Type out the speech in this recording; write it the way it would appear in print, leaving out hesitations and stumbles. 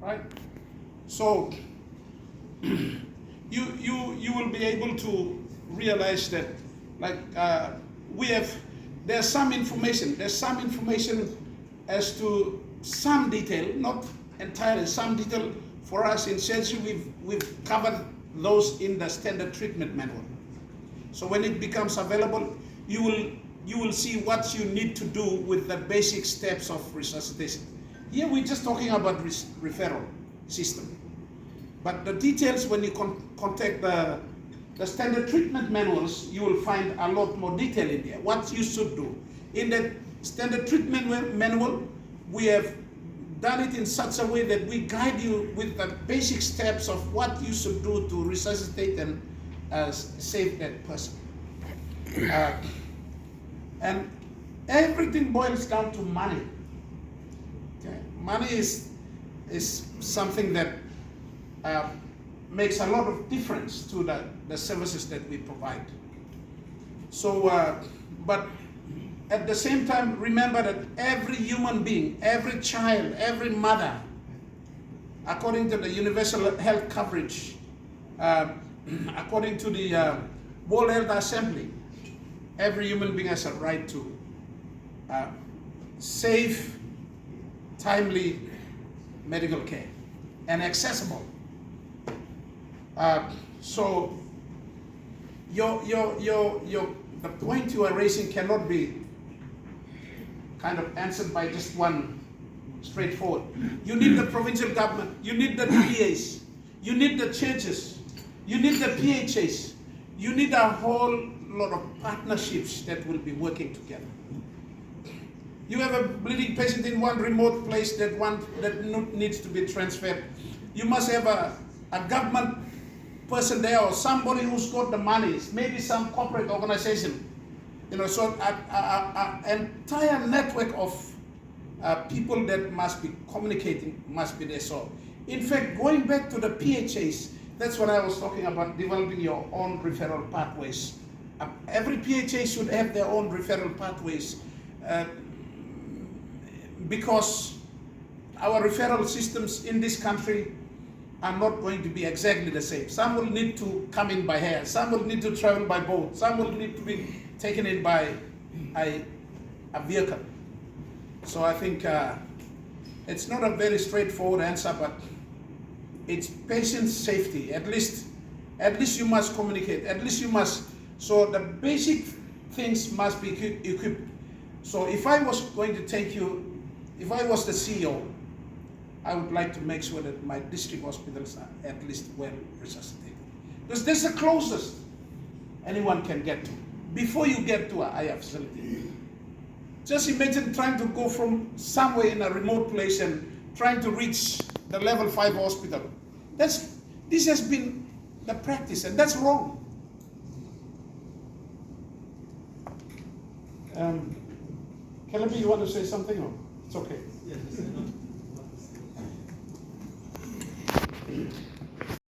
right? So you will be able to realize that, like there's some information as to some detail, not entirely, some detail for us in surgery. We've covered those in the standard treatment manual. So when it becomes available, you will see what you need to do with the basic steps of resuscitation. Here we're just talking about referral system. But the details, when you contact the standard treatment manuals, you will find a lot more detail in there, what you should do. In the standard treatment manual, we have done it in such a way that we guide you with the basic steps of what you should do to resuscitate and save that person. And everything boils down to money. Okay? Money is something that makes a lot of difference to the services that we provide. So, but at the same time, remember that every human being, every child, every mother, according to the universal health coverage, according to the World Health Assembly, every human being has a right to safe, timely medical care and accessible. So the point you are raising cannot be kind of answered by just one straightforward. You need the provincial government, you need the DAs, you need the churches, you need the PHAs, you need a whole lot of partnerships that will be working together. You have a bleeding patient in one remote place that needs to be transferred. You must have a government person there, or somebody who's got the money, maybe some corporate organization. So an entire network of people that must be communicating must be there. So, in fact, going back to the PHAs, that's what I was talking about, developing your own referral pathways. Every PHA should have their own referral pathways because our referral systems in this country are not going to be exactly the same. Some will need to come in by air, some will need to travel by boat, some will need to be taken in by a vehicle. So I think it's not a very straightforward answer, but it's patient safety. At least you must communicate, at least you must. So the basic things must be equipped. So if I was going to take you, if I was the CEO, I would like to make sure that my district hospitals are at least well resuscitated. Because that's the closest anyone can get to before you get to a IR facility. Just imagine trying to go from somewhere in a remote place and trying to reach the level 5 hospital. This has been the practice, and that's wrong. Calabi, you want to say something? Or it's okay. Yes.